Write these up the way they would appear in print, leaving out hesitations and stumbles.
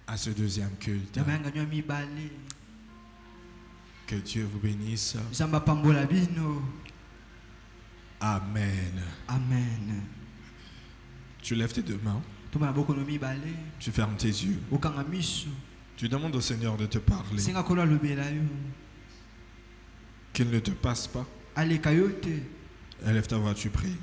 à ce deuxième culte. Que Dieu vous bénisse. Amen. Amen. Tu lèves tes deux mains. Tu fermes tes yeux. Tu demandes au Seigneur de te parler. Qu'il ne te passe pas. Élève ta voix, tu pries.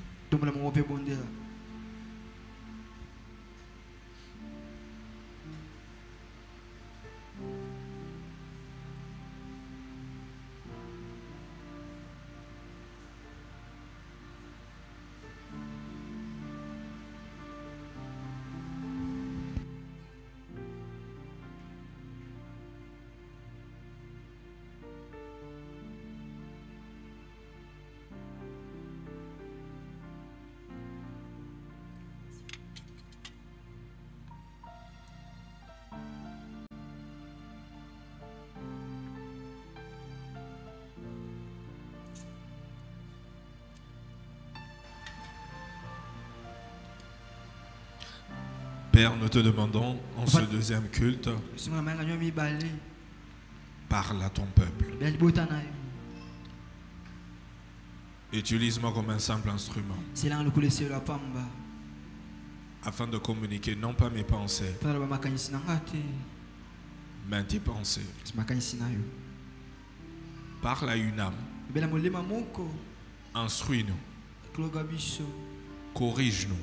Père, nous te demandons en ce deuxième culte, parle à ton peuple. Utilise-moi comme un simple instrument afin de communiquer non pas mes pensées, mais tes pensées. Parle à une âme. Instruis-nous. Corrige-nous.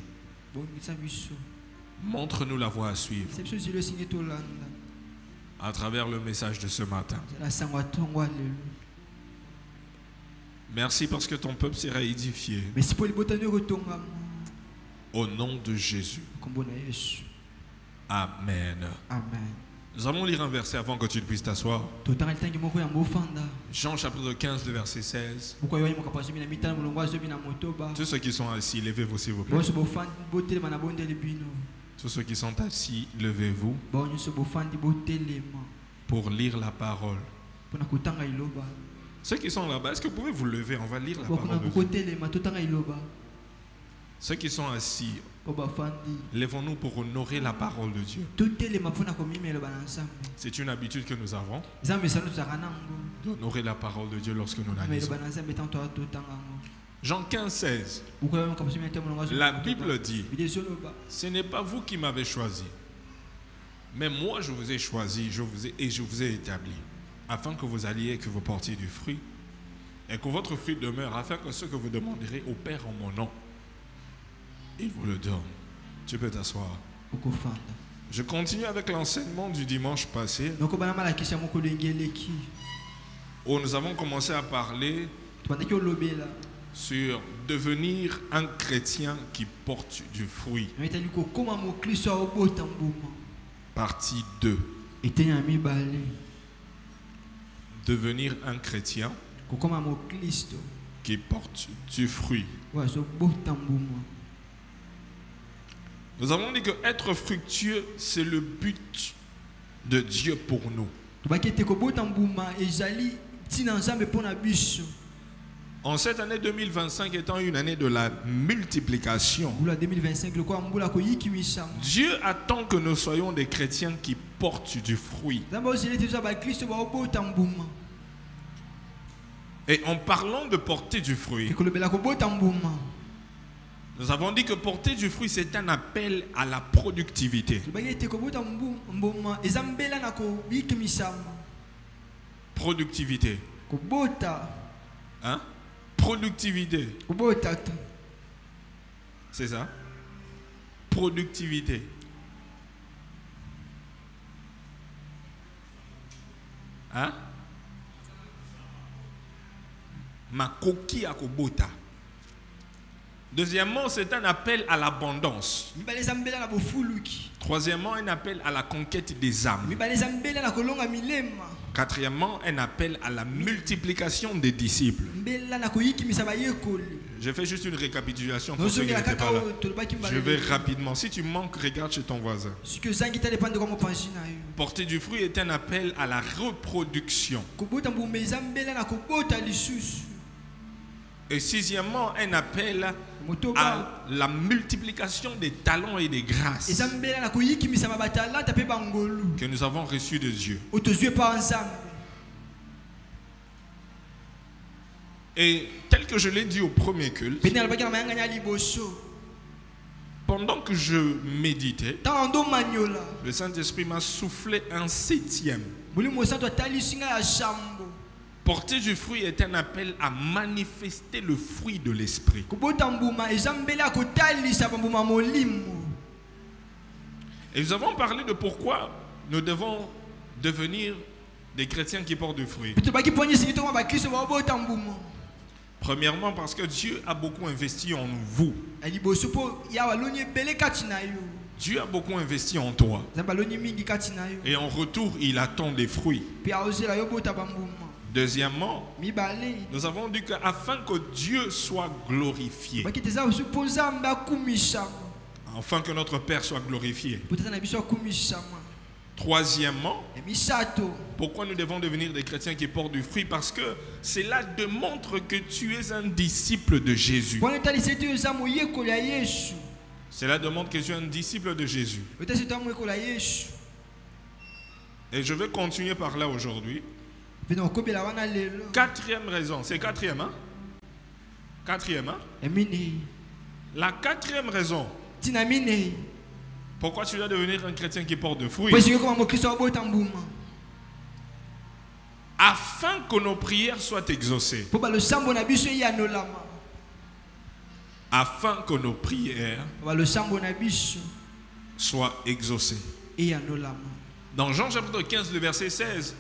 Montre-nous la voie à suivre à travers le message de ce matin. Merci parce que ton peuple sera édifié. Au nom de Jésus. Amen. Amen. Nous allons lire un verset avant que tu puisses t'asseoir. Jean chapitre 15, le verset 16. Tous ceux qui sont assis, levez-vous s'il vous plaît. Tous ceux qui sont assis, levez-vous pour lire la parole. Ceux qui sont là-bas, est-ce que vous pouvez vous lever? On va lire la parole de Dieu. Ceux qui sont assis, levons-nous pour honorer la parole de Dieu. C'est une habitude que nous avons d'honorer la parole de Dieu lorsque nous la lisons. Jean 15, 16. La Bible dit: ce n'est pas vous qui m'avez choisi, mais moi je vous ai choisi, je vous ai établi, afin que vous alliez et que vous portiez du fruit, et que votre fruit demeure, afin que ce que vous demanderez au Père en mon nom, il vous le donne. Tu peux t'asseoir. Je continue avec l'enseignement du dimanche passé, où nous avons commencé à parler sur devenir un chrétien qui porte du fruit. Partie 2. Devenir un chrétien qui porte du fruit. Nous avons dit que être fructueux, c'est le but de Dieu pour nous. En cette année 2025 étant une année de la multiplication, Dieu attend que nous soyons des chrétiens qui portent du fruit. Et en parlant de porter du fruit, nous avons dit que porter du fruit, c'est un appel à la productivité. Productivité. Hein? Productivité. C'est ça? Productivité. Hein? Ma coquille à kobota. Deuxièmement, c'est un appel à l'abondance. Troisièmement, un appel à la conquête des âmes. Quatrièmement, un appel à la multiplication des disciples. Je fais juste une récapitulation pour ceux qui n'étaient pas là. Je vais rapidement. Si tu manques, regarde chez ton voisin. Porter du fruit est un appel à la reproduction. Et sixièmement, un appel à la multiplication des talents et des grâces que nous avons reçus de Dieu. Et tel que je l'ai dit au premier culte, pendant que je méditais, le Saint-Esprit m'a soufflé un septième. Porter du fruit est un appel à manifester le fruit de l'esprit. Et nous avons parlé de pourquoi nous devons devenir des chrétiens qui portent du fruit. Premièrement, parce que Dieu a beaucoup investi en vous. Dieu a beaucoup investi en toi. Et en retour, il attend des fruits. Deuxièmement, nous avons dit qu'afin que Dieu soit glorifié, afin que notre Père soit glorifié. Troisièmement, pourquoi nous devons devenir des chrétiens qui portent du fruit? Parce que cela démontre que tu es un disciple de Jésus. Cela démontre que tu es un disciple de Jésus. Et je vais continuer par là aujourd'hui. Quatrième raison, c'est quatrième, hein? Quatrième, hein? La quatrième raison pourquoi tu dois devenir un chrétien qui porte de fruits, afin que nos prières soient exaucées. Afin que nos prières soient exaucées. Dans Jean chapitre 15, le verset 16,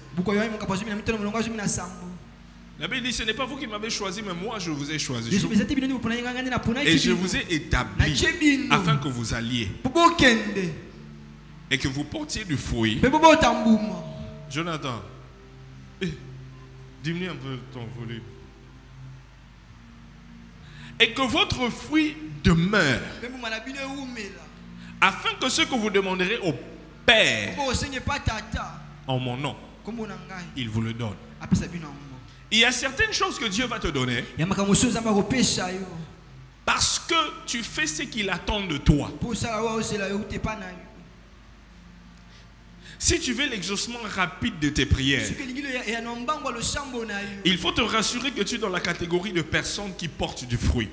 la Bible dit, ce n'est pas vous qui m'avez choisi, mais moi je vous ai choisi. Et je vous ai établi afin que vous alliez et que vous portiez du fruit. Jonathan, diminue un peu ton volume. Et que votre fruit demeure, afin que ce que vous demanderez au Père en mon nom, il vous le donne. Il y a certaines choses que Dieu va te donner parce que tu fais ce qu'il attend de toi. Si tu veux l'exaucement rapide de tes prières, il faut te rassurer que tu es dans la catégorie de personnes qui portent du fruit.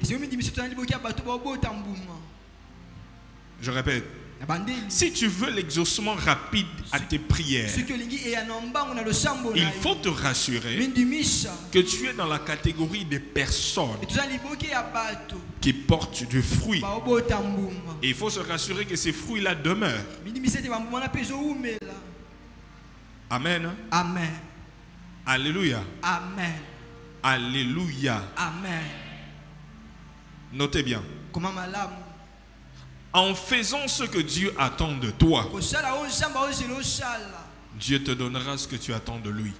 Je répète. Si tu veux l'exaucement rapide à tes prières, il faut te rassurer que tu es dans la catégorie des personnes qui portent du fruit. Et il faut se rassurer que ces fruits-là demeurent. Amen. Amen. Alléluia. Amen. Alléluia. Amen. Notez bien. En faisant ce que Dieu attend de toi, Dieu te donnera ce que tu attends de lui.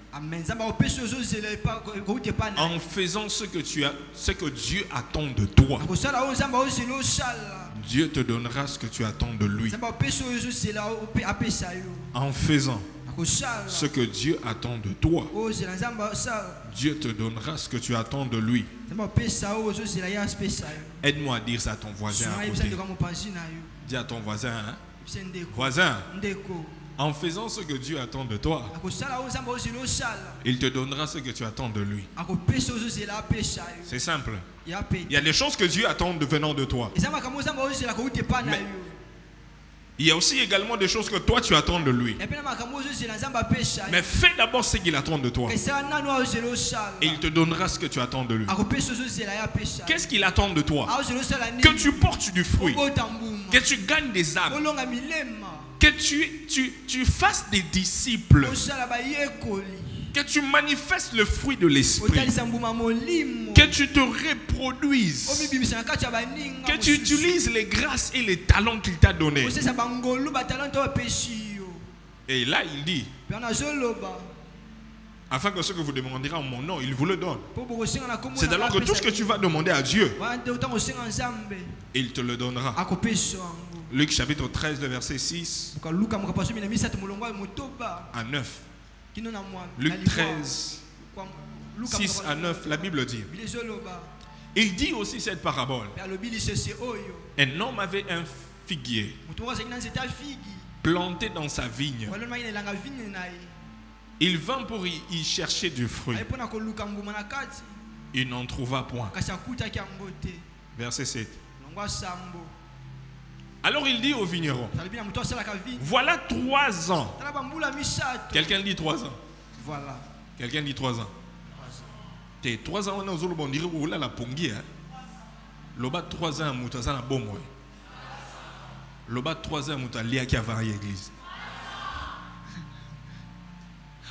En faisant ce que Dieu attend de toi, Dieu te donnera ce que tu attends de lui. En faisant ce que Dieu attend de toi, Dieu te donnera ce que tu attends de lui. Aide-moi à dire ça à ton voisin à côté. Dis à ton voisin, hein? Voisin, en faisant ce que Dieu attend de toi, il te donnera ce que tu attends de lui. C'est simple. Il y a des choses que Dieu attend venant de toi. Mais il y a aussi également des choses que toi tu attends de lui. Mais fais d'abord ce qu'il attend de toi. Et il te donnera ce que tu attends de lui. Qu'est-ce qu'il attend de toi? Que tu portes du fruit. Que tu gagnes des âmes. Que tu fasses des disciples. Que tu manifestes le fruit de l'esprit. Que tu te reproduises. Que tu utilises les grâces et les talents qu'il t'a donnés. Et là il dit, afin que ce que vous demanderez en mon nom, il vous le donne. C'est alors que tout ce que tu vas demander à Dieu, il te le donnera. Luc chapitre 13, le verset 6 à 9. Luc 13, 6 à 9, la Bible dit, Il dit aussi cette parabole. Un homme avait un figuier planté dans sa vigne. Il vint pour y chercher du fruit. Il n'en trouva point. Verset 7. Alors il dit au vigneron, voilà 3 ans. Quelqu'un dit 3 ans. Voilà. Quelqu'un dit 3 ans. 3 ans, on dirait que la pongi. Loba 3 ans, on a bon mois. Loba 3 ans, on a lié qui a l'église.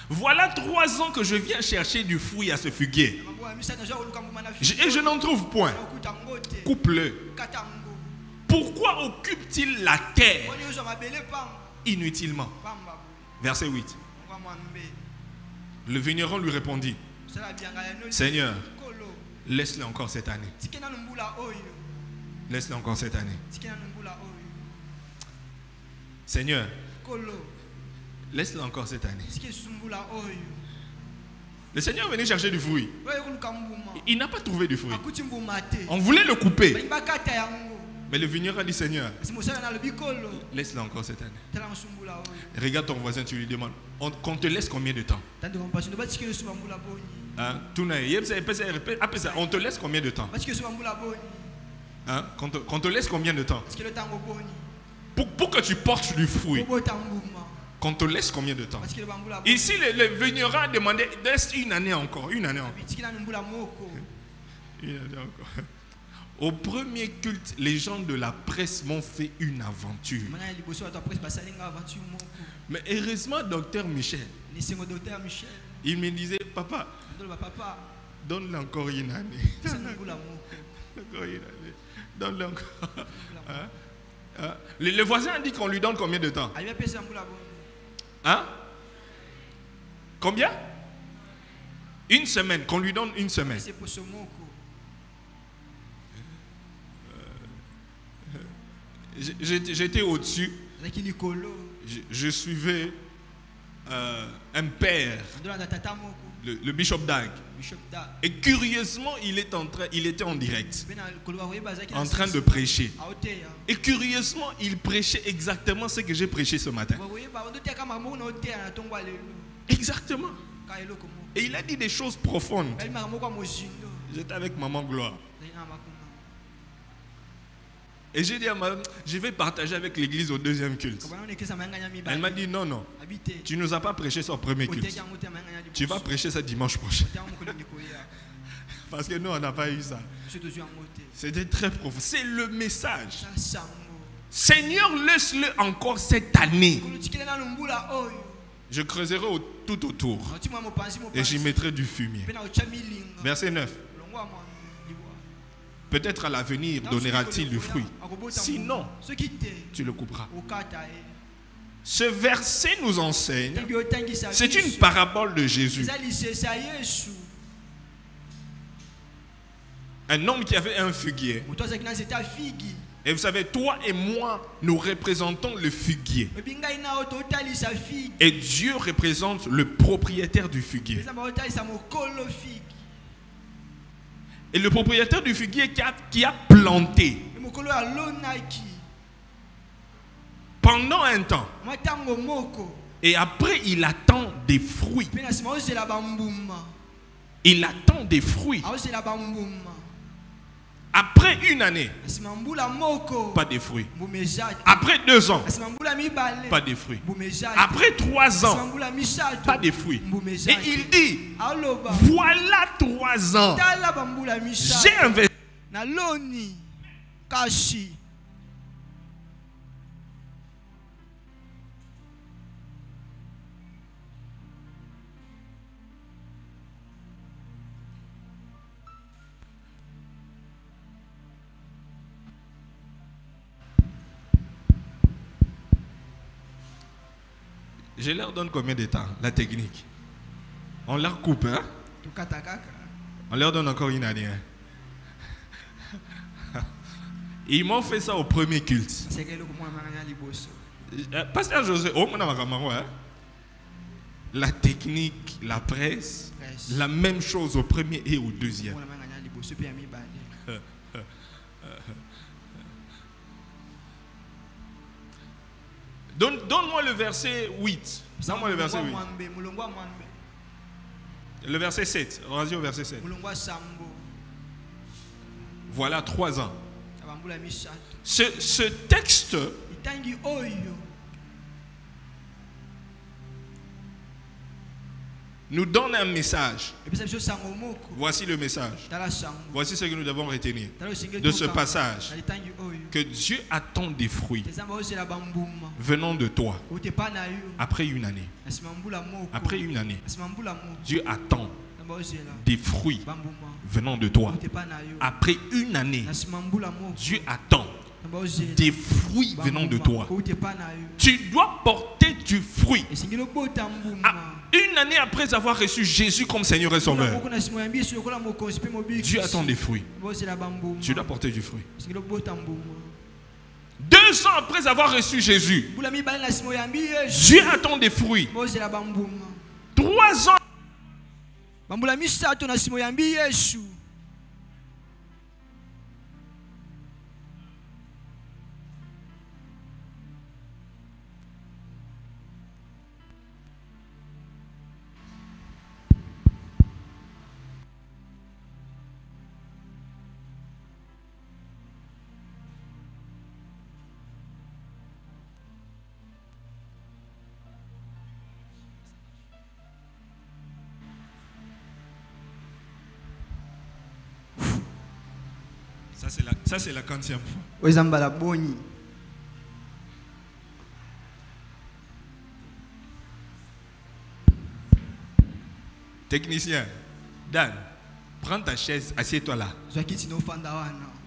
Voilà 3 ans que je viens chercher du fruit à ce figuier. Et je n'en trouve point. Coupe-le. Pourquoi occupe-t-il la terre inutilement? Verset 8. Le vigneron lui répondit, Seigneur, laisse-le encore cette année. Laisse-le encore cette année. Seigneur, laisse-le encore cette année. Le Seigneur venait chercher du fruit. Il n'a pas trouvé du fruit. On voulait le couper. Mais le vigneron a dit, Seigneur, laisse-le encore cette année. Regarde ton voisin, tu lui demandes, qu'on te laisse combien de temps? On te laisse combien de temps? Qu'on te laisse combien de temps? Pour que tu portes du fruit. Qu'on te laisse combien de temps? Ici, le vigneron a demandé, laisse une année encore. Une année encore. Une année encore. Au premier culte, les gens de la presse m'ont fait une aventure. Mais heureusement, docteur Michel, il me disait, papa, donne-le encore une année. Donne-le encore. Le voisin a dit qu'on lui donne combien de temps? Hein? Combien? Une semaine, qu'on lui donne une semaine. J'étais au-dessus. Je suivais un père, le Bishop Dag. Et curieusement, il était en direct, en train de prêcher. Et curieusement, il prêchait exactement ce que j'ai prêché ce matin. Exactement. Et il a dit des choses profondes. J'étais avec Maman Gloire. Et j'ai dit à ma, je vais partager avec l'église au deuxième culte. Elle m'a dit non, non. Tu ne nous as pas prêché ça au premier culte. Tu vas prêcher ça dimanche prochain. Parce que nous, on n'a pas eu ça. C'était très profond. C'est le message. Seigneur, laisse-le encore cette année. Je creuserai tout autour. Et j'y mettrai du fumier. Verset 9. Peut-être à l'avenir donnera-t-il du fruit. Sinon, tu le couperas. Ce verset nous enseigne, c'est une parabole de Jésus. Un homme qui avait un figuier. Et vous savez, toi et moi, nous représentons le figuier. Et Dieu représente le propriétaire du figuier. Et le propriétaire du figuier qui a planté pendant un temps. Et après, il attend des fruits. Il attend des fruits. Après une année, pas de fruits. Après 2 ans, pas de fruits. Après 3 ans, pas de fruits. Et il dit, voilà 3 ans. J'ai investi. Je leur donne combien de temps, la technique? On leur coupe, hein? On leur donne encore une année. Hein? Ils m'ont fait ça au premier culte. Pasteur José, hein? La technique, la presse, la même chose au premier et au deuxième. Donne-moi le verset 8. Donne-moi le verset 8. Le verset 7. Vas-y au verset 7. Voilà 3 ans. Ce texte nous donne un message. Voici le message. Voici ce que nous devons retenir de ce passage. Que Dieu attend des fruits venant de toi. Après une année. Après une année. Dieu attend des fruits venant de toi. Après une année. Dieu attend des fruits venant de toi. Tu dois porter du fruit. Une année après avoir reçu Jésus comme Seigneur et Sauveur, Dieu attend des fruits. Tu dois porter du fruit. 2 ans après avoir reçu Jésus, Dieu attend des fruits. 3 ans. Ça c'est la 40e fois. Technicien, Dan, prends ta chaise, assieds-toi là.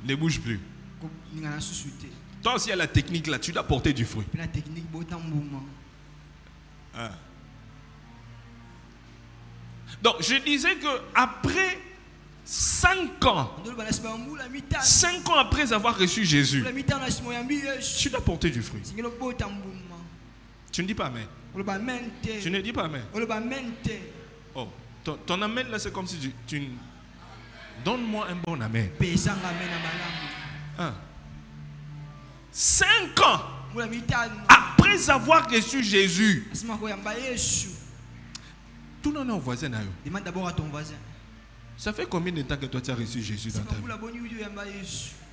Ne bouge plus. Toi aussi, il y a la technique là, tu dois porter du fruit. Ah. Donc, je disais que après 5 ans, 5 ans après avoir reçu Jésus, tu dois porter du fruit. Tu ne dis pas amen. Tu ne dis pas amen. Oh, ton amen là, c'est comme si tu donne-moi un bon amen. 5 ans après avoir reçu Jésus, tout le monde est au voisin. Demande d'abord à ton voisin. Ça fait combien de temps que toi tu as reçu Jésus dans ta vie?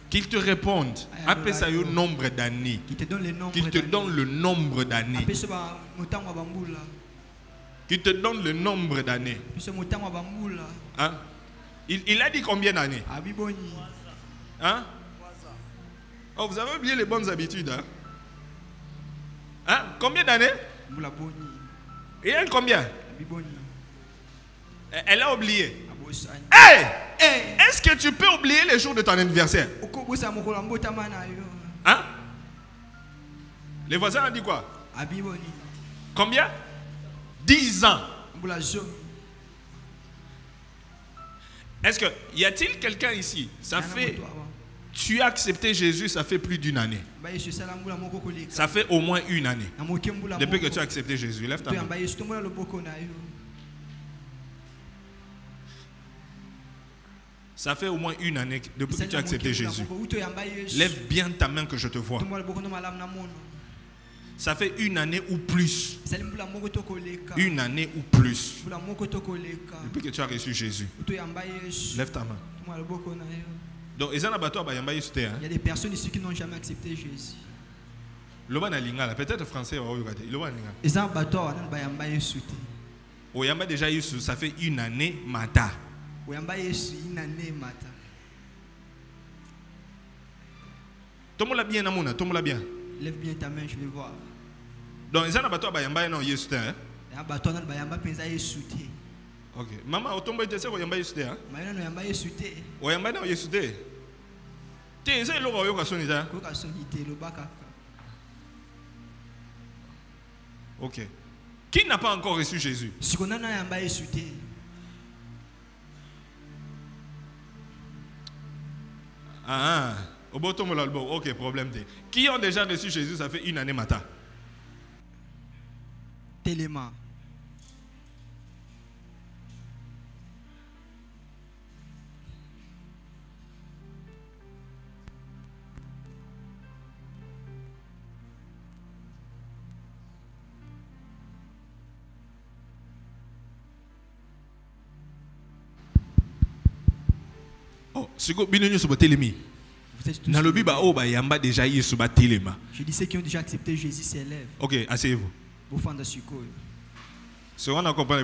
Qu'il te réponde. Appelle ça un nombre d'années. Qu'il te donne le nombre d'années. Qu'il te donne le nombre d'années. Hein? Il a dit combien d'années? Hein? Oh, vous avez oublié les bonnes habitudes. Hein? Hein? Combien d'années? Et elle combien? Elle a oublié. Hey! Est-ce que tu peux oublier les jours de ton anniversaire? Hein? Les voisins ont dit quoi? Combien? 10 ans. Est-ce que y a-t-il quelqu'un ici? Ça fait, tu as accepté Jésus, ça fait plus d'une année. Ça fait au moins une année. Depuis que tu as accepté Jésus, lève ta main. Ça fait au moins une année depuis que tu as accepté Jésus. Lève bien ta main que je te vois. Ça fait une année ou plus. Une année ou plus. Depuis que tu as reçu Jésus. Lève ta main. Donc, il y a des personnes ici qui n'ont jamais accepté Jésus. Peut-être français. Déjà eu, ça fait une année mata. Tombe-la bien, Namuna, tombe-la bien. Lève bien ta main, je vais voir. Donc, ils ont abattu bayamba non yesterday. Abattu non bayamba penza yesterday. Ok. Maman, otombo ite se ko yamba yesterday. Maina no yamba yesterday. O yamba no yesterday. Te nse lo ko yoka sonita. Ko ka sonite lo baka. Ok. Qui n'a pas encore reçu Jésus? Si on a yamba yesterday. Ah, ok, problème. Qui ont déjà reçu Jésus, ça fait une année matin. Téléma. Je dis ceux qui ont déjà accepté Jésus s'élèvent. Ok, asseyez-vous. Ce qu'on a compris,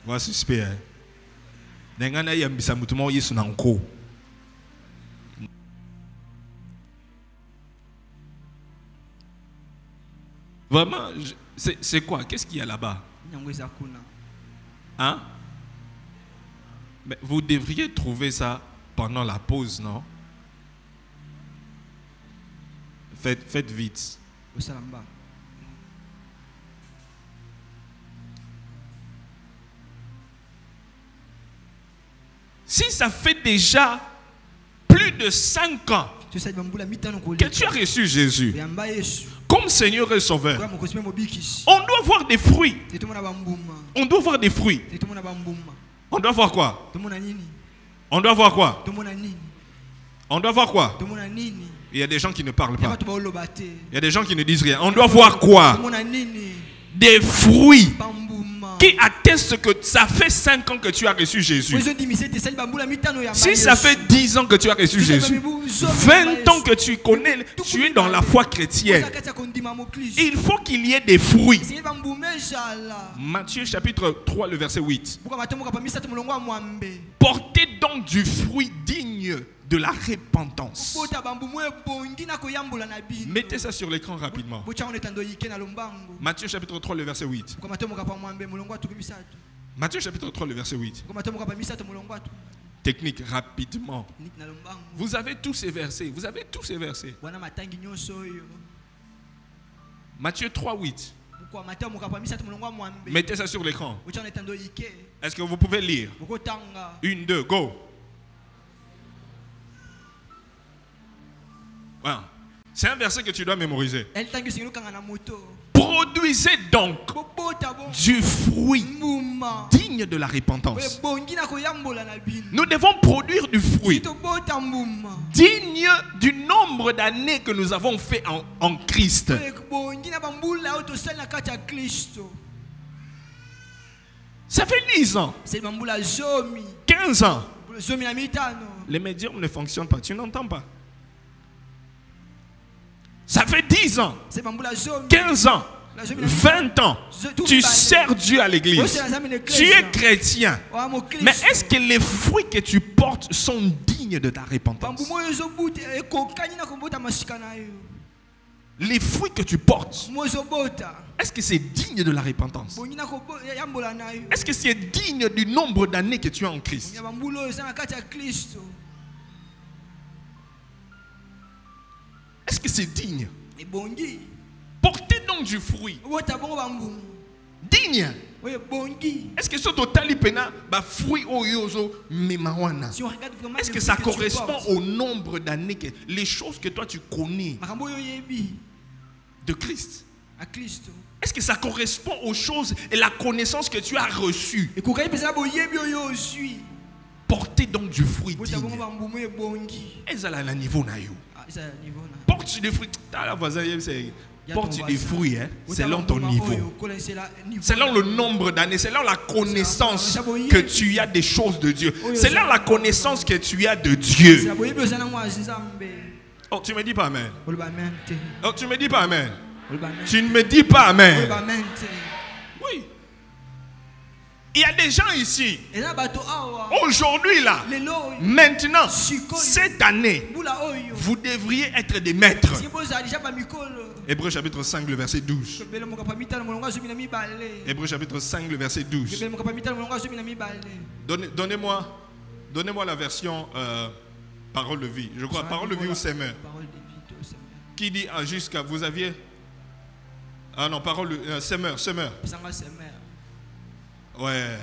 voilà suspect. Vraiment, c'est quoi? Qu'est-ce qu'il y a là-bas? Hein? Mais vous devriez trouver ça pendant la pause, non? Faites vite. Si ça fait déjà plus de 5 ans que tu as reçu Jésus comme Seigneur et Sauveur, on doit voir des fruits. On doit voir des fruits. On doit voir quoi? On doit voir quoi? On doit voir quoi? Il y a des gens qui ne parlent pas. Il y a des gens qui ne disent rien. On doit voir quoi? Des fruits qui attestent que ça fait 5 ans que tu as reçu Jésus. Si ça fait 10 ans que tu as reçu Jésus, 20 ans que tu connais, tu es dans la foi chrétienne, il faut qu'il y ait des fruits. Matthieu chapitre 3, le verset 8. Portez donc du fruit digne de la repentance. Mettez ça sur l'écran rapidement. Matthieu chapitre 3, le verset 8. Matthieu chapitre 3, le verset 8. Technique, rapidement. Vous avez tous ces versets. Vous avez tous ces versets. Matthieu 3, 8. Mettez ça sur l'écran. Est-ce que vous pouvez lire? 1, 2, go. Voilà. C'est un verset que tu dois mémoriser. Produisez donc du fruit digne de la repentance. Nous devons produire du fruit digne du nombre d'années que nous avons fait en Christ. Ça fait 10 ans, 15 ans. Les médiums ne fonctionnent pas, tu n'entends pas. Ça fait 10 ans, 15 ans, 20 ans, tu sers Dieu à l'église. Tu es chrétien. Mais est-ce que les fruits que tu portes sont dignes de ta repentance? Les fruits que tu portes, est-ce que c'est digne de la repentance? Est-ce que c'est digne du nombre d'années que tu as en Christ? Est-ce que c'est digne? Portez donc du fruit digne. Est-ce que ce total pena ba fruit oyozo memawana? Est-ce que ça correspond au nombre d'années que les choses que toi tu connais de Christ? Est-ce que ça correspond aux choses et la connaissance que tu as reçue? Portez donc du fruit digne. Est-ce à la niveau na yo? Porte des fruits. Porte des fruits, hein, selon ton niveau, selon le nombre d'années, selon la connaissance que tu as des choses de Dieu, selon la connaissance que tu as de Dieu. Oh, tu me dis pas amen. Oh, tu me dis pas amen. Tu ne me dis pas amen. Oui. Il y a des gens ici, aujourd'hui là, maintenant, cette année, vous devriez être des maîtres. Hébreux chapitre 5, le verset 12. Hébreux chapitre 5, le verset 12. Donnez-moi la version parole de vie. Je crois parole de vie ou semeur. Qui dit jusqu'à vous aviez... Ah non, parole de semeur. Ouais,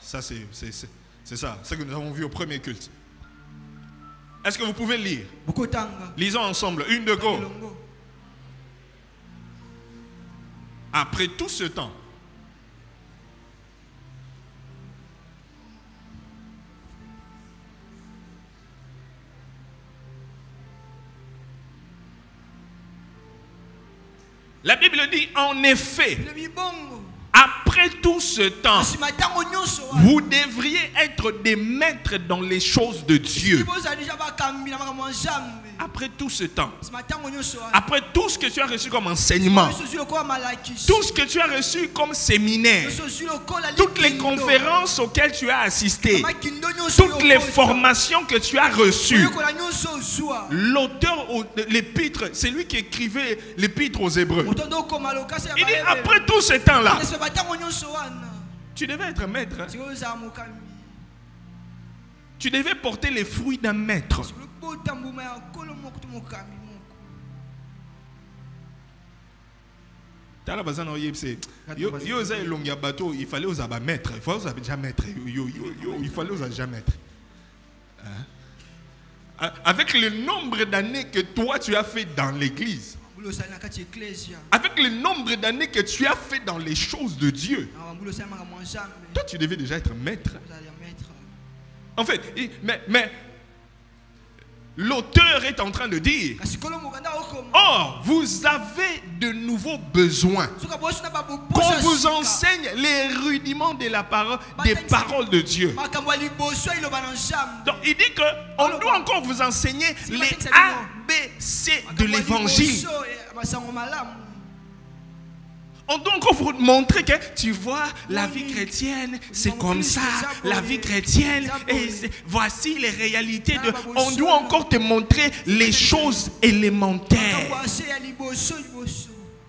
ça c'est ça, c'est ce que nous avons vu au premier culte. Est-ce que vous pouvez lire? Lisons ensemble, 1, 2, go. Après tout ce temps, la Bible dit en effet, après après tout ce temps, vous devriez être des maîtres dans les choses de Dieu. Après tout ce temps, après tout ce que tu as reçu comme enseignement, tout ce que tu as reçu comme séminaire, toutes les conférences auxquelles tu as assisté, toutes les formations que tu as reçues, l'auteur de l'épître, c'est lui qui écrivait l'épître aux Hébreux. Il dit après tout ce temps-là, tu devais être maître. Tu devais porter les fruits d'un maître. Il fallait aux maître. Il fallait aux déjà maître. Il fallait aux déjà maître. Avec le nombre d'années que toi tu as fait dans l'église, avec le nombre d'années que tu as fait dans les choses de Dieu, toi tu devais déjà être maître. En fait, mais l'auteur est en train de dire, or, vous avez de nouveaux besoins. Qu'on vous enseigne les rudiments de la parole, des paroles de Dieu. Donc, il dit qu'on doit encore vous enseigner les ABC de l'évangile. On doit encore vous montrer que tu vois la vie chrétienne, c'est comme ça, la vie chrétienne, et voici les réalités de. On doit encore te montrer les choses élémentaires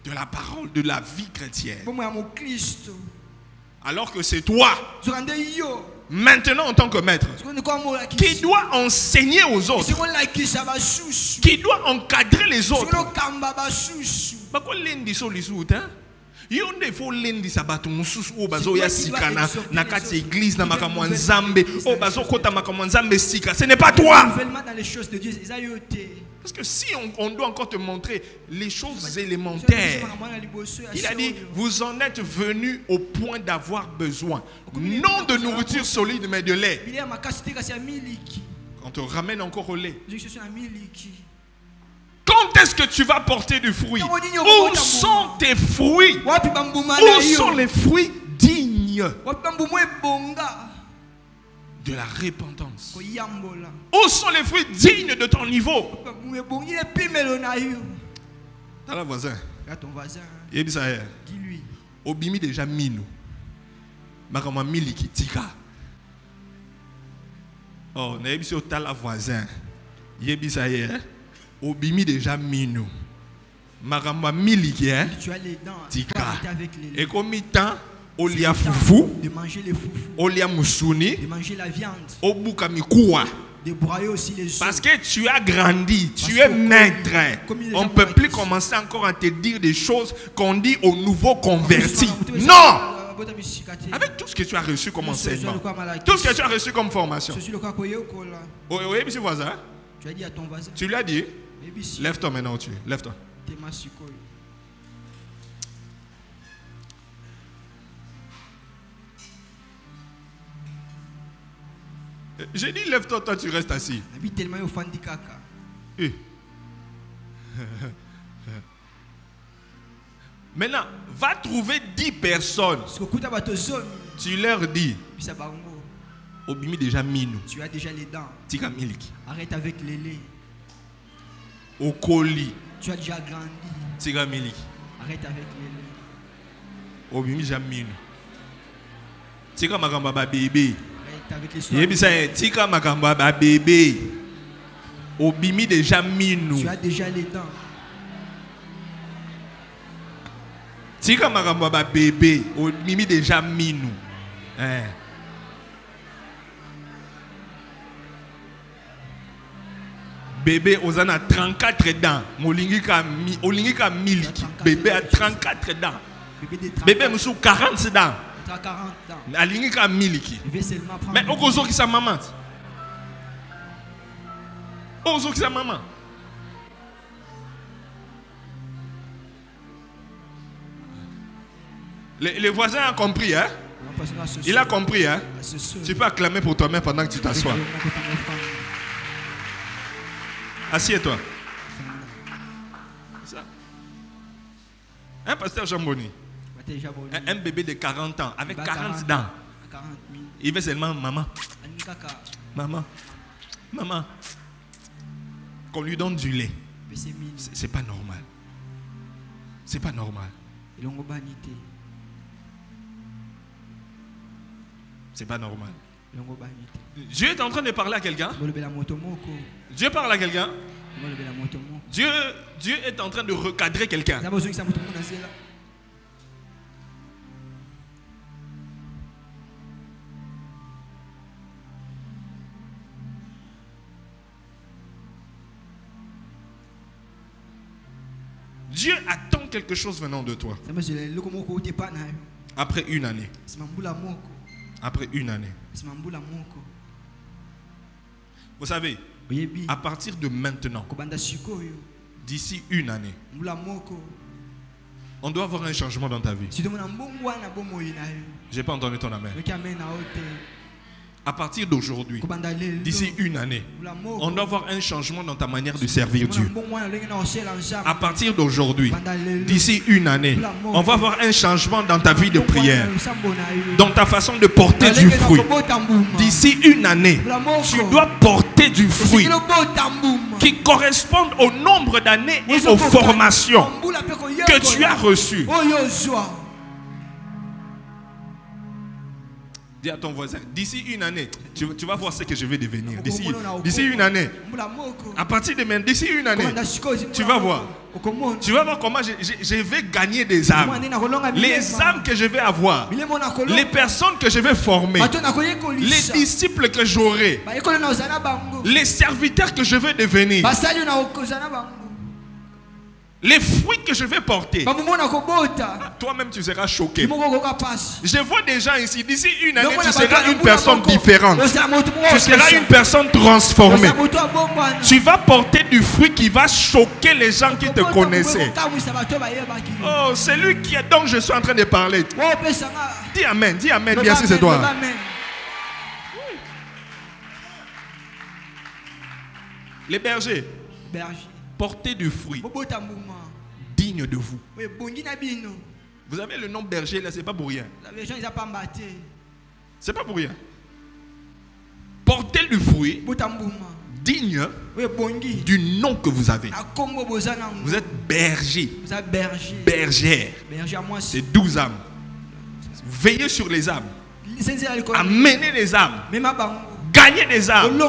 de la parole de la vie chrétienne. Alors que c'est toi, maintenant en tant que maître, qui doit enseigner aux autres, qui doit encadrer les autres. Il faut lundi sabato mususu o bazo ya sikana na kati église na makambo nzambe o bazo kota makambo nzambe sika. Ce n'est pas toi. Parce que si on doit encore te montrer les choses élémentaires, il a dit vous en êtes venus au point d'avoir besoin non de nourriture solide mais de lait. On te ramène encore au lait. Quand est-ce que tu vas porter du fruit? Où sont tes fruits? Où sont les fruits dignes de la repentance? Où sont les fruits dignes de ton niveau? T'as la voisin. Dis-lui. Obimi déjà minou. Makama miliki tika. Oh, n'aimez pas t'as la voisin. Yebisa Obimi déjà minou. Maramba miliki hein. Tu as les dents. Tika. Et combien de temps olia foufou. De manger les foufous. Olia moussouni. De manger la viande. Obuka mikoua. De broyer aussi les os. Parce que tu as grandi, tu es maître. On ne peut plus commencer encore à te dire des choses qu'on dit aux nouveaux convertis. Non! Avec tout ce que tu as reçu comme enseignement, tout ce que tu as reçu comme formation. Oui, monsieur voisin. Tu as dit à ton voisin. Tu lui as dit? Lève-toi maintenant, tu. Lève-toi. J'ai dit lève-toi, toi tu restes assis. Maintenant, va trouver 10 personnes. Tu leur dis. Obimi déjà minou. Tu as déjà les dents. Tika miliki. Arrête avec les laits. Au colis. Tu as déjà grandi. Tika miliki. Arrête avec les laits. Obimi déjà minou. Tika makamba ba bébé. Arrête avec les soins. Yebisa tika makamba ba bébé. Obimi déjà minou. Tu as déjà les dents. Tika makamba ba bébé. Obimi déjà minou. Bébé Ozana 34 dents. Olingika miliki. Bébé a 34 dents. Bébé Moussou 40 dents. Alingika miliki. Mais Okozo qui sa maman. Okozo qui sa maman. Les voisins ont compris, hein? Il a compris, hein? Tu peux acclamer pour toi-même pendant que tu t'assois. Assieds-toi. Ça. Hein, pasteur Jamboni? Un bébé de 40 ans, avec 40 dents. Il veut seulement maman. Maman. Maman. Qu'on lui donne du lait. C'est pas normal. C'est pas normal. C'est pas normal. Dieu est en train de parler à quelqu'un. Dieu parle à quelqu'un. Dieu est en train de recadrer quelqu'un. Dieu attend quelque chose venant de toi. Après une année. Après une année. Vous savez, à partir de maintenant, d'ici une année, on doit avoir un changement dans ta vie. J'ai pas entendu ton amen. À partir d'aujourd'hui, d'ici une année, on doit avoir un changement dans ta manière de servir Dieu. À partir d'aujourd'hui, d'ici une année, on va avoir un changement dans ta vie de prière, dans ta façon de porter du fruit. D'ici une année, tu dois porter du fruit qui correspond au nombre d'années et aux formations que tu as reçues. Dis à ton voisin, d'ici une année, tu vas voir ce que je vais devenir. D'ici une année, à partir de maintenant, d'ici une année, tu vas voir. Tu vas voir comment je vais gagner des âmes. Les âmes que je vais avoir, les personnes que je vais former, les disciples que j'aurai, les serviteurs que je vais devenir, les fruits que je vais porter. Toi-même tu seras choqué. Je vois des gens ici. D'ici une année tu seras une personne différente. Tu seras une personne transformée. Tu vas porter du fruit qui va choquer les gens qui te connaissaient. Oh, c'est lui dont je suis en train de parler. Dis amen, bien sûr c'est toi. Les bergers. Portez du fruit digne de vous. Vous avez le nom berger là, c'est pas pour rien. C'est pas pour rien. Portez du fruit digne du nom que vous avez. Vous êtes berger. Bergère. C'est 12 âmes. Veillez sur les âmes. Amenez les âmes. Gagnez les âmes.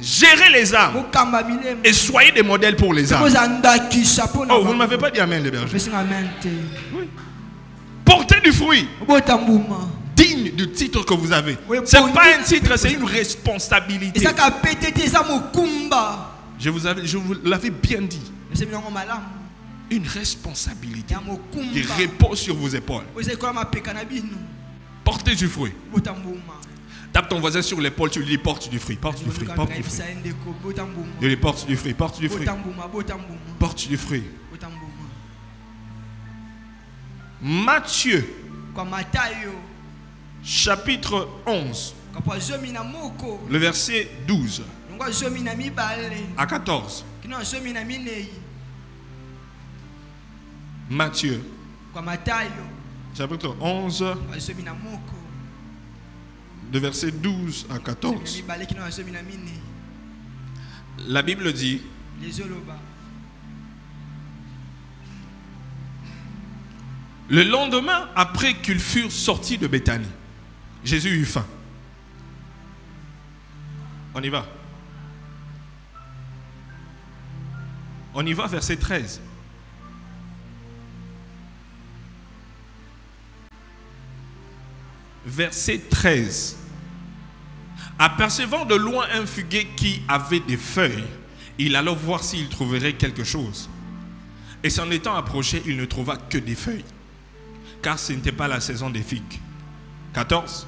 Gérez les âmes et soyez des modèles pour les âmes. Oh, vous ne m'avez pas dit amen, les bergers. Oui. Portez du fruit digne du titre que vous avez. Ce n'est pas un titre, c'est une responsabilité. Je vous l'avais bien dit. Une responsabilité qui repose sur vos épaules. Portez du fruit. Tape ton voisin sur l'épaule, tu lui dis porte du fruit, porte du fruit, porte du fruit. Je lui porte du fruit, porte du fruit. Porte du fruit. Matthieu, chapitre 11, le verset 12 à 14. Matthieu, chapitre 11, de verset 12 à 14. La Bible dit: le lendemain, après qu'ils furent sortis de Béthanie, Jésus eut faim. On y va. On y va, verset 13. Verset 13. Apercevant de loin un figuier qui avait des feuilles, il alla voir s'il trouverait quelque chose. Et s'en étant approché, il ne trouva que des feuilles, car ce n'était pas la saison des figues. 14.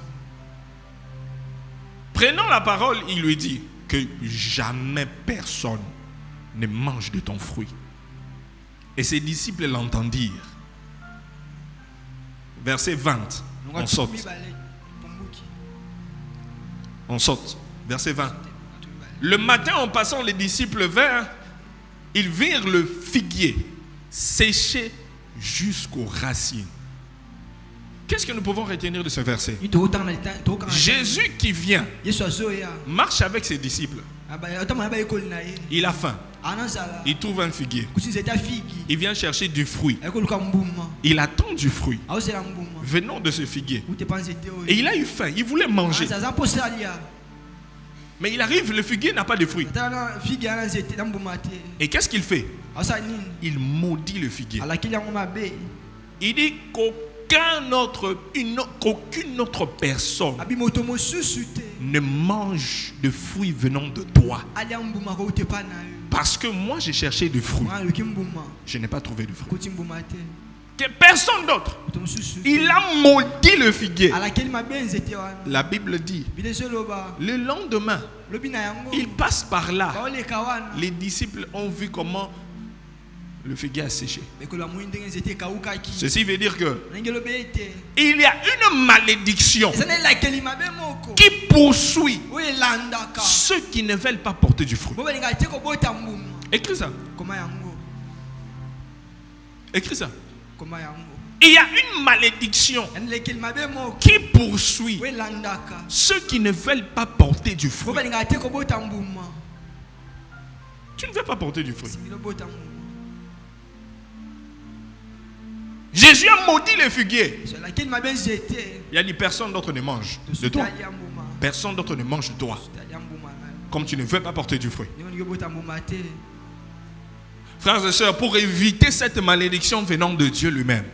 Prenant la parole, il lui dit que jamais personne ne mange de ton fruit. Et ses disciples l'entendirent. Verset 20. On saute. On saute. Verset 20. Le matin, en passant, les disciples vinrent. Ils virent le figuier séché jusqu'aux racines. Qu'est-ce que nous pouvons retenir de ce verset? Jésus qui vient marche avec ses disciples. Il a faim. Il trouve un figuier. Il vient chercher du fruit. Il attend du fruit venant de ce figuier. Et il a eu faim. Il voulait manger. Mais il arrive, le figuier n'a pas de fruit. Et qu'est-ce qu'il fait? Il maudit le figuier. Il dit qu'aucune autre personne ne mange de fruits venant de toi. Parce que moi j'ai cherché du fruit. Je n'ai pas trouvé de fruit. Que personne d'autre. Il a maudit le figuier. La Bible dit, le lendemain, il passe par là. Les disciples ont vu comment le figuier a séché. Ceci veut dire que il y a une malédiction qui poursuit ceux qui ne veulent pas porter du fruit. Écris ça. Écris ça. Il y a une malédiction qui poursuit ceux qui ne veulent pas porter du fruit. Tu ne veux pas porter du fruit. Jésus a maudit le figuier. Il a dit personne d'autre ne mange de toi. Personne d'autre ne mange de toi. Comme tu ne veux pas porter du fruit. Frères et sœurs, pour éviter cette malédiction venant de Dieu lui-même,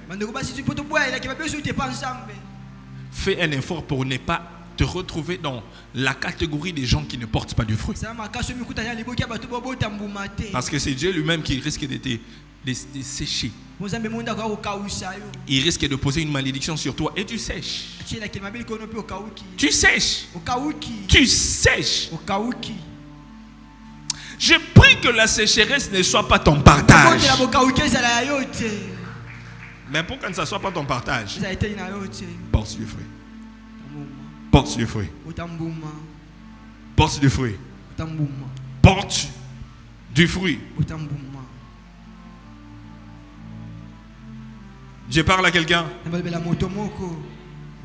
fais un effort pour ne pas te retrouver dans la catégorie des gens qui ne portent pas du fruit. Parce que c'est Dieu lui-même qui risque de te sécher. Il risque de poser une malédiction sur toi et tu sèches. Tu sèches. Tu sèches. Je prie que la sécheresse ne soit pas ton partage. Mais pour que ne soit pas ton partage, porte du fruit. Porte du fruit. Porte du fruit. Porte du fruit. Je parle à quelqu'un.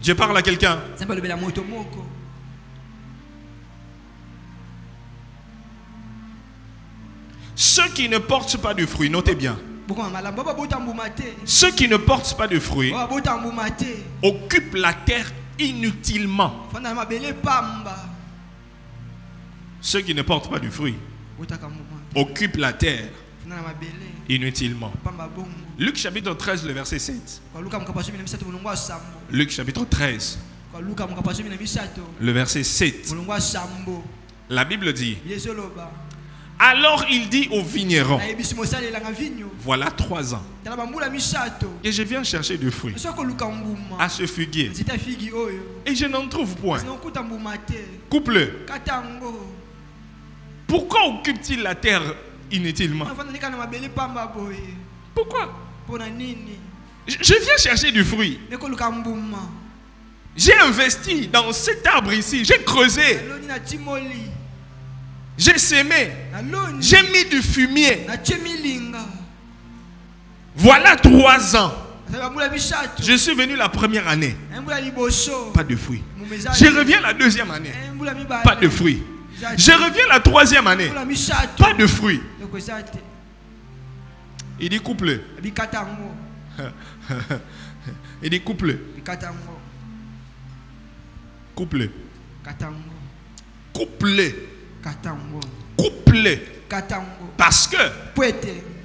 Je parle à quelqu'un. Ceux qui ne portent pas de fruit, notez bien. Ceux qui ne portent pas de fruit occupent la terre inutilement. Ceux qui ne portent pas de fruit occupent la terre inutilement. Luc chapitre 13, le verset 7. Luc chapitre 13, le verset 7. La Bible dit: alors il dit au vigneron, voilà 3 ans et je viens chercher du fruit à ce figuier et je n'en trouve point. Couple, pourquoi occupe-t-il la terre inutilement? Pourquoi? Je viens chercher du fruit. J'ai investi dans cet arbre ici, j'ai creusé, j'ai semé, j'ai mis du fumier. Voilà 3 ans. Je suis venu la première année, pas de fruits. Je reviens la deuxième année, pas de fruits. Je reviens la troisième année, pas de fruits. Il dit couple. Il dit couple. Couple. Couple. Couple. Parce que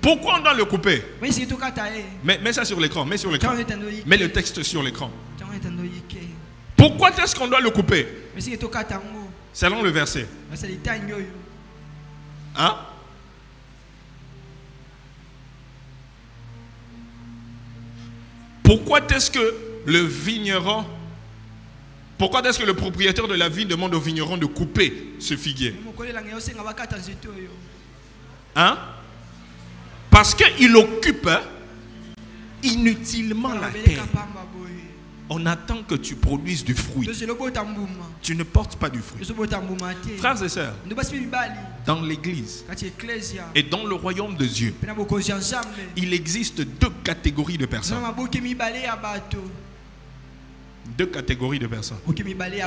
pourquoi on doit le couper? Mets ça sur l'écran. Mets sur l'écran. Mets le texte sur l'écran. Pourquoi est-ce qu'on doit le couper? Selon le verset. Hein? Pourquoi est-ce que le vigneron, pourquoi est-ce que le propriétaire de la vigne demande au vigneron de couper ce figuier? Hein? Parce qu'il occupe inutilement la terre. On attend que tu produises du fruit. Tu ne portes pas du fruit. Frères et sœurs, dans l'église et dans le royaume de Dieu, il existe 2 catégories de personnes. Deux catégories de personnes.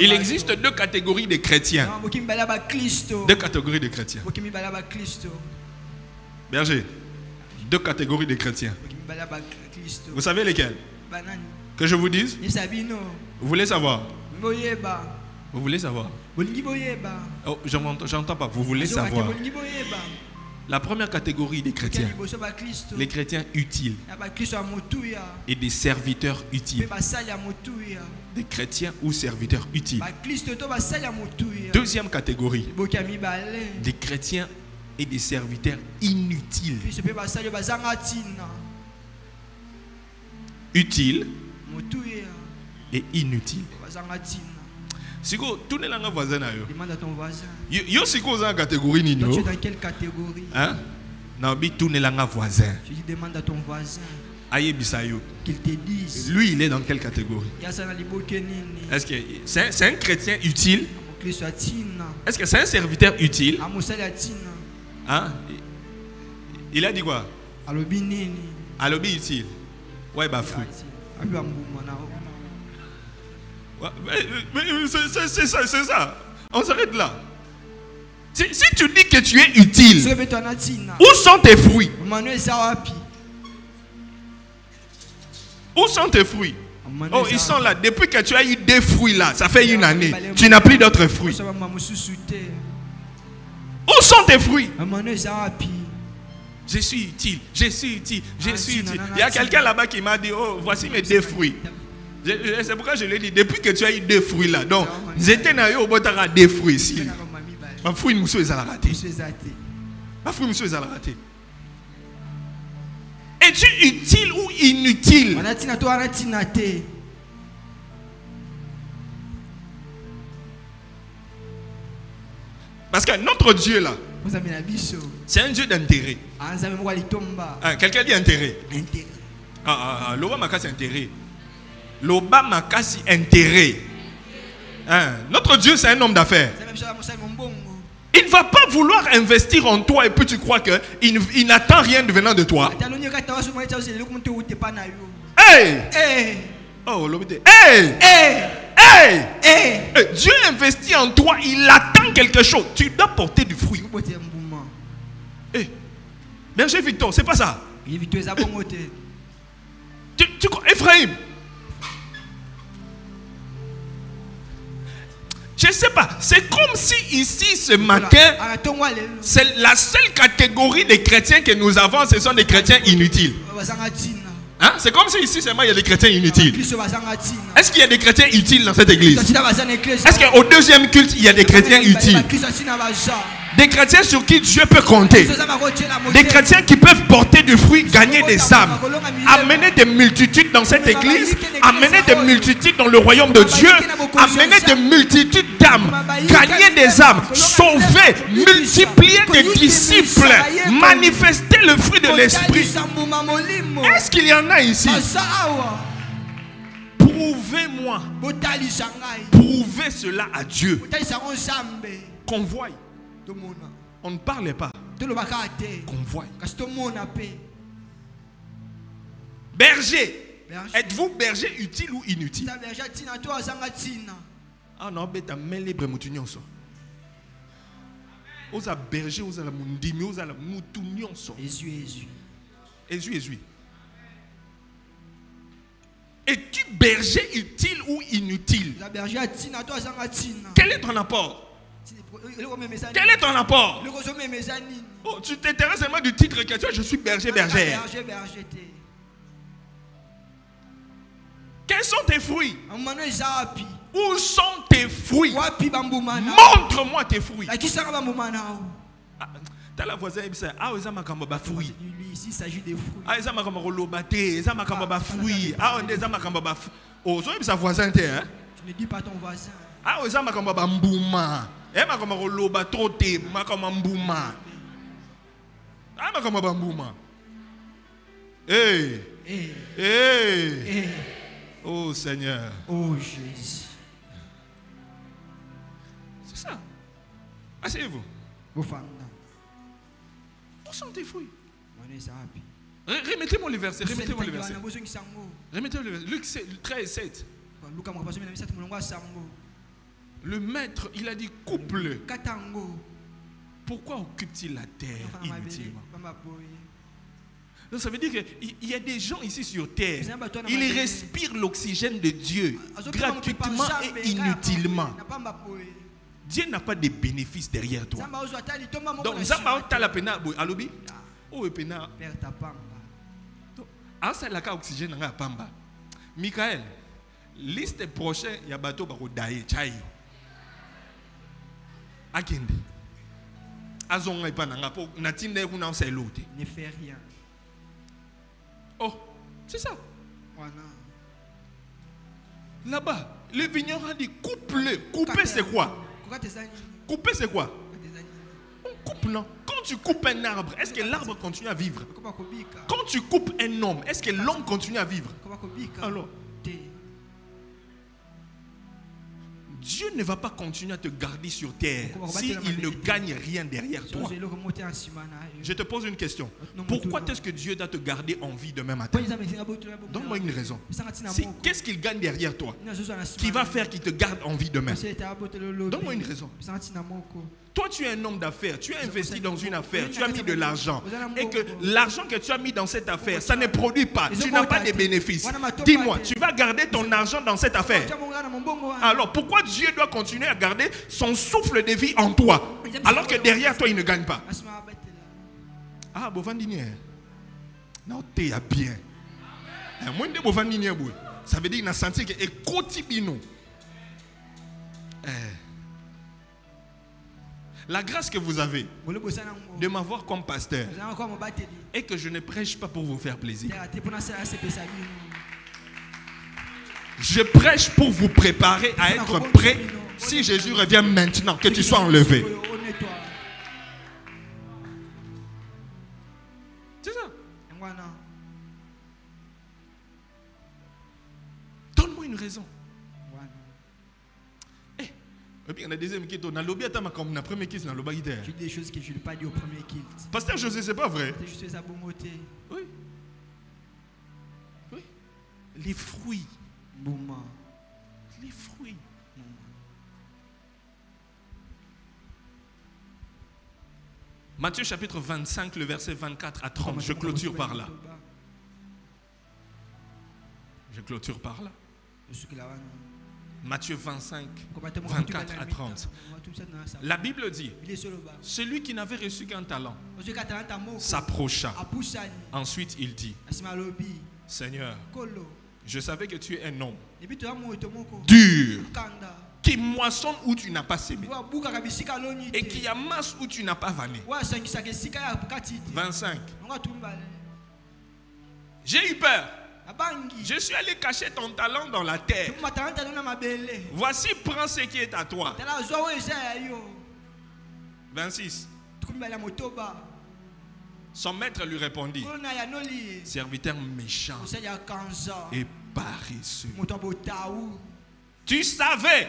Il existe deux catégories de chrétiens. Deux catégories de chrétiens. Berger, deux catégories de chrétiens. Vous savez lesquels? Que je vous dise? Vous voulez savoir? Vous voulez savoir? Oh, j'entends pas. Vous voulez savoir? La première catégorie des chrétiens, les chrétiens utiles et des serviteurs utiles. Des chrétiens ou serviteurs utiles. Deuxième catégorie, des chrétiens et des serviteurs inutiles. Utiles et inutiles. Siko, tournez la voisin. Demande à ton voisin. Yo siko dans catégorie nino. Tu es dans quelle catégorie? Hein? Non, bi tournez la voisin. Je dis demande à ton voisin. Aye bisayo. Qu'il te dise. Lui, il est dans quelle catégorie? Est-ce que c'est un chrétien utile? Est-ce que c'est un serviteur utile? Hein? Il a dit quoi? Alobi utile. Ouais, bah fou. C'est ça. On s'arrête là. Si tu dis que tu es utile, où sont tes fruits? Où sont tes fruits? Oh, ils sont là. Depuis que tu as eu des fruits là, ça fait une année. Tu n'as plus d'autres fruits. Où sont tes fruits? Je suis utile. Il y a quelqu'un là-bas qui m'a dit, oh, voici mes deux fruits. C'est pourquoi je l'ai dit, depuis que tu as eu deux fruits là, donc j'étais au botara des fruits ici. Ma fruit monsieur est à la raté. Ma fruit monsieur est à la raté. Es-tu utile ou inutile? Parce que notre Dieu là, c'est un Dieu d'intérêt. Quelqu'un dit intérêt. L'Obama c'est intérêt. L'Obama c'est intérêt. Notre Dieu c'est un homme d'affaires. Il ne va pas vouloir investir en toi et puis tu crois qu'il n'attend rien de venant de toi. Hey! Oh, hey! Dieu investit en toi, il attend quelque chose. Tu dois porter du fruit. Berger Victor, c'est pas ça. Tu crois, Ephraim? Je ne sais pas, c'est comme si ici ce matin, c'est la seule catégorie de chrétiens que nous avons, ce sont des chrétiens inutiles. Hein? C'est comme si ici seulement il y a des chrétiens inutiles. Est-ce qu'il y a des chrétiens utiles dans cette église? Est-ce qu'au deuxième culte il y a des chrétiens utiles? Des chrétiens sur qui Dieu peut compter. Des chrétiens qui peuvent porter du fruit, gagner des âmes, amener des multitudes dans cette église, amener des multitudes dans le royaume de Dieu, amener des multitudes d'âmes, gagner des âmes, sauver, multiplier des disciples, manifester le fruit de l'esprit. Est-ce qu'il y en a ici? Prouvez-moi. Prouvez cela à Dieu. Qu'on voie. On ne parlait pas. Qu'on voie. Berger. Êtes-vous berger utile ou inutile? Ah non, bête à mêler bremoutunion. Osa berger, osa la mundimi, osa la moutunion. Jésus. Es-tu berger utile ou inutile? Quel est ton apport? Quel est ton apport? Oh, tu t'intéresses seulement du titre que tu as, je suis berger. Quels sont tes fruits? Où sont tes fruits? Montre-moi tes fruits. T'as la voisine qui dit, ah, ils ont fruits. Ici, il s'agit des fruits. Ah, ils ont fruits. Ah, oh, ça voisin, hein? Tu ne dis pas ton voisin. Ah, ils ont mbouma. Eh, ma comme roloba troté, ma comme mbouma. Ah, ma comme mbouma. Hey. Oh Seigneur. Oh Jésus. C'est ça. Asseyez-vous. Où sont tes fruits? Remettez-moi le verset. Remettez-moi le verset. Luc 13, 7. Le maître, il a dit couple. Pourquoi occupe-t-il la terre inutilement? Donc ça veut dire qu'il y a des gens ici sur terre, ils respirent l'oxygène de Dieu gratuitement et inutilement. Dieu n'a pas de bénéfices derrière toi. Donc, Michael, liste prochaine, il y a bateau bako daye chai. Akende. Azonga ipananga po natinde kuna selote. Ne fais rien. Oh, c'est ça. Là-bas, le vigneron dit coupe-le. Couper c'est quoi? Couper c'est quoi? On coupe non. Quand tu coupes un arbre, est-ce que l'arbre continue à vivre? Quand tu coupes un homme, est-ce que l'homme continue à vivre? Alors, Dieu ne va pas continuer à te garder sur terre s'il ne gagne rien derrière toi. Je te pose une question. Pourquoi est-ce que Dieu doit te garder en vie demain matin? Donne-moi une raison. Qu'est-ce qu'il gagne derrière toi qui va faire qu'il te garde en vie demain? Donne-moi une raison. Toi, tu es un homme d'affaires, tu as investi dans une affaire, tu as mis de l'argent. Et que l'argent que tu as mis dans cette affaire, ça ne produit pas. Tu n'as pas de bénéfices. Dis-moi, tu vas garder ton argent dans cette affaire. Alors, pourquoi Dieu doit continuer à garder son souffle de vie en toi, alors que derrière toi, il ne gagne pas? Ah, Bovandinier. Non, tu es bien. Ça veut dire qu'il a senti que la grâce que vous avez de m'avoir comme pasteur et que je ne prêche pas pour vous faire plaisir. Je prêche pour vous préparer à être prêt si Jésus revient maintenant, que tu sois enlevé. C'est ça. Donne-moi une raison. Et on a deuxième qui on a lobby à comme la première qui dans le baguette. Tu dis des choses que je n'ai pas dit au premier kilt. Pasteur José, c'est pas vrai. Oui. Oui. Les fruits. Les fruits. Matthieu chapitre 25, le verset 24 à 30. Je clôture par là. Je clôture par là. Matthieu 25, 24 à 30. La Bible dit, celui qui n'avait reçu qu'un talent s'approcha. Ensuite il dit, Seigneur, je savais que tu es un homme dur, qui moissonne où tu n'as pas sémé et qui amasse où tu n'as pas vanné. 25. J'ai eu peur. Je suis allé cacher ton talent dans la terre. Voici, prends ce qui est à toi. 26. Son maître lui répondit, serviteur méchant et paresseux. Tu savais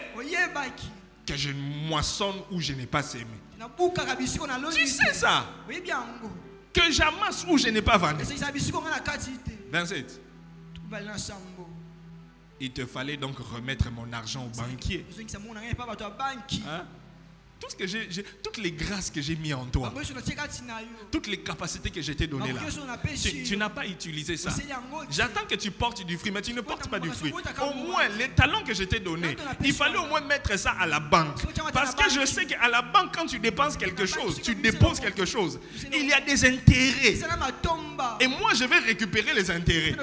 que je moissonne où je n'ai pas sémé. Tu sais ça? Que j'amasse où je n'ai pas vanné. 27. Il te fallait donc remettre mon argent au banquier. Hein? Tout ce que toutes les grâces que j'ai mis en toi, toutes les capacités que je t'ai données là, tu n'as pas utilisé ça. J'attends que tu portes du fruit, mais tu ne portes pas du fruit. Au moins, les talents que je t'ai donnés, il fallait au moins mettre ça à la banque. Parce que je sais qu'à la banque, quand tu dépenses quelque chose, tu déposes quelque chose, il y a des intérêts. Et moi, je vais récupérer les intérêts.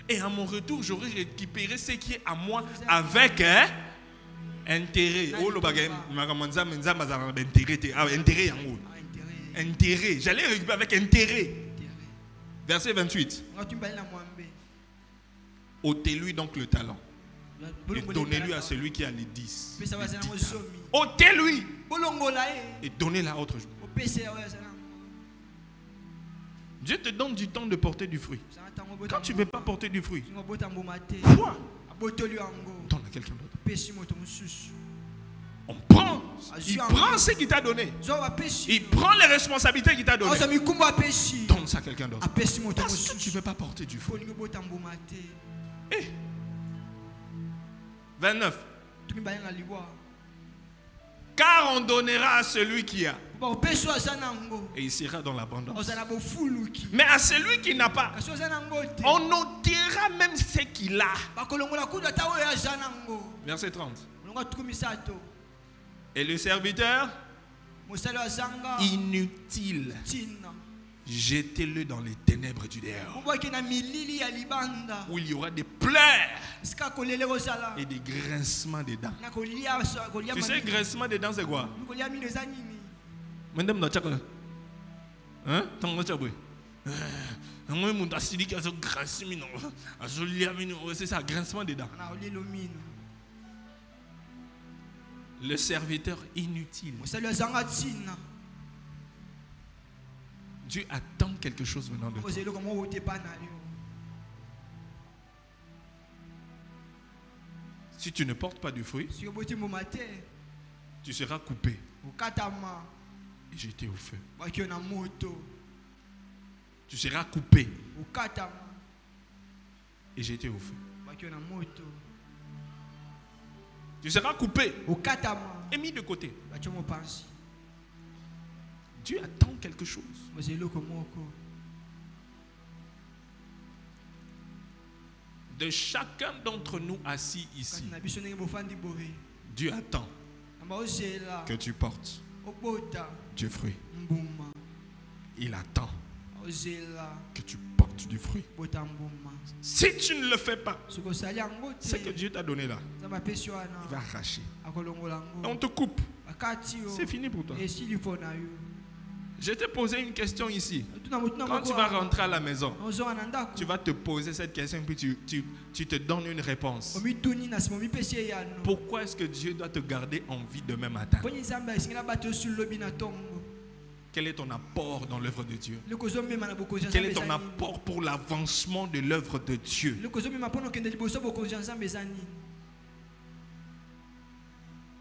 Et à mon retour, j'aurai récupéré ce qui est à moi avec intérêt. Intérêt. J'allais récupérer avec intérêt. Verset 28. Ôtez-lui donc le talent et donnez-lui à celui qui a les 10. Ôtez-lui et donnez-la à autre. Dieu te donne du temps de porter du fruit. Quand tu ne veux pas porter du fruit, quoi? Donne à quelqu'un d'autre. On prend. Il prend ce qu'il t'a donné. Il prend les responsabilités qu'il t'a données. Donne ça à quelqu'un d'autre. Parce que tu ne veux pas porter du fruit. 29. Car on donnera à celui qui a. Et il sera dans l'abondance. Mais à celui qui n'a pas, on ôtera même ce qu'il a. Verset 30. Et le serviteur, inutile, jetez-le dans les ténèbres du dehors, où il y aura des pleurs et des grincements des dents. Tu sais, grincement des dents, c'est quoi? C'est ça, grincement des dents. Le serviteur inutile. Dieu attend quelque chose venant de toi. Si tu ne portes pas du fruit, tu seras coupé et jeté au feu. Tu seras coupé et jeté au feu. Tu seras coupé et mis de côté. Dieu attend quelque chose. De chacun d'entre nous assis ici, Dieu attend que tu portes du fruit. Il attend que tu portes du fruit. Si tu ne le fais pas, ce que Dieu t'a donné là, il va arracher. On te coupe. C'est fini pour toi. Je t'ai posé une question ici. Quand tu vas rentrer à la maison, tu vas te poser cette question puis tu te donnes une réponse. Pourquoi est-ce que Dieu doit te garder en vie demain matin? Quel est ton apport dans l'œuvre de Dieu? Quel est ton apport pour l'avancement de l'œuvre de Dieu?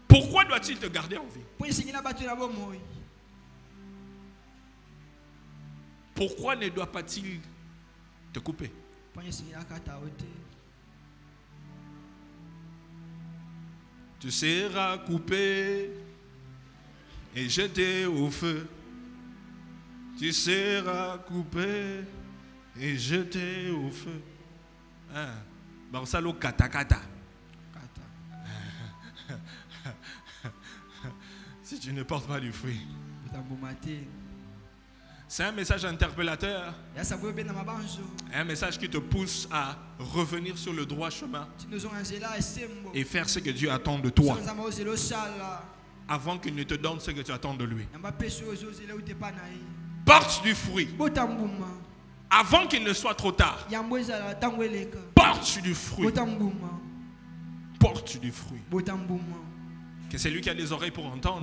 Pourquoi doit-il te garder en vie? Pourquoi ne doit pas-il te couper? Tu seras coupé et jeté au feu. Tu seras coupé et jeté au feu. Barsalo kata kata. Si tu ne portes pas du fruit. C'est un message interpellateur. Un message qui te pousse à revenir sur le droit chemin et faire ce que Dieu attend de toi avant qu'il ne te donne ce que tu attends de lui. Porte du fruit avant qu'il ne soit trop tard. Porte du fruit. Porte du fruit. Que c'est lui qui a des oreilles pour entendre.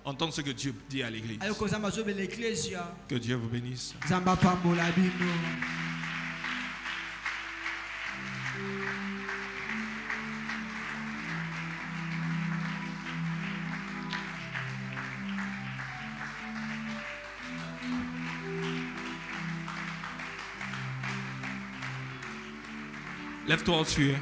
Entendre ce que Dieu dit à l'église. Que Dieu vous bénisse. Lève-toi au-dessus.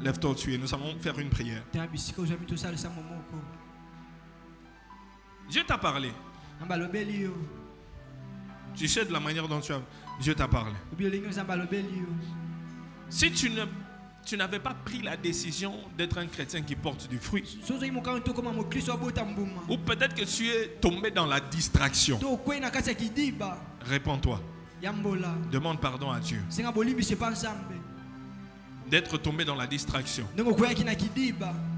Lève-toi au-dessus et nous allons faire une prière. Dieu t'a parlé. Tu sais de la manière dont Dieu t'a parlé. Si tu n'avais pas pris la décision d'être un chrétien qui porte du fruit, ou peut-être que tu es tombé dans la distraction, réponds-toi. Demande pardon à Dieu d'être tombé dans la distraction.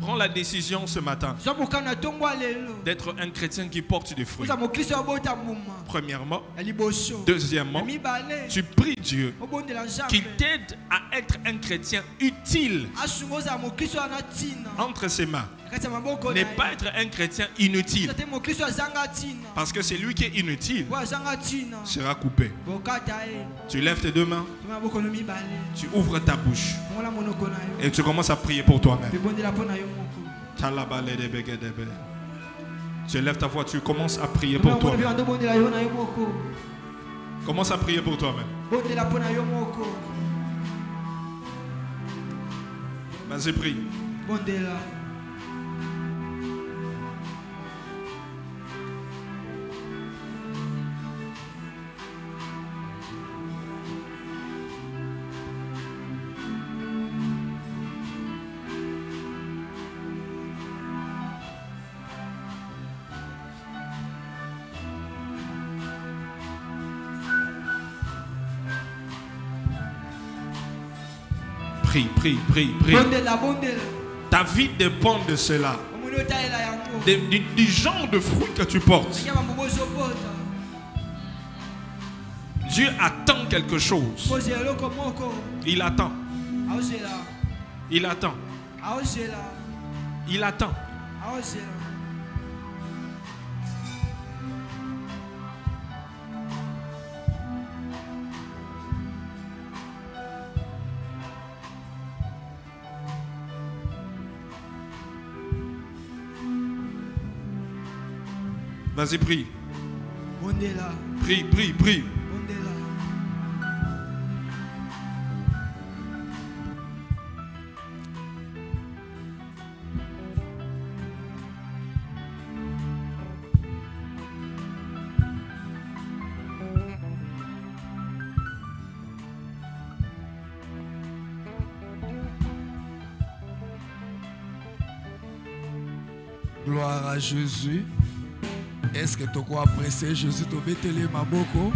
Prends la décision ce matin d'être un chrétien qui porte du fruit. Premièrement. Deuxièmement, tu pries Dieu qu'il t'aide à être un chrétien utile entre ses mains. Ne pas être un chrétien inutile. Parce que c'est lui qui est inutile sera coupé. Tu lèves tes deux mains, tu ouvres ta bouche et tu commences à prier pour toi-même. Tu lèves ta voix, tu commences à prier pour toi. Commence à prier pour toi-même. Vas-y, prie. Prie. Ta vie dépend de cela. Du genre de fruit que tu portes. Dieu attend quelque chose. Il attend. Il attend. Il attend. Vas-y, prie. Prie. Gloire à Jésus. Est-ce que tu as apprécié Jésus te mettre les maboko?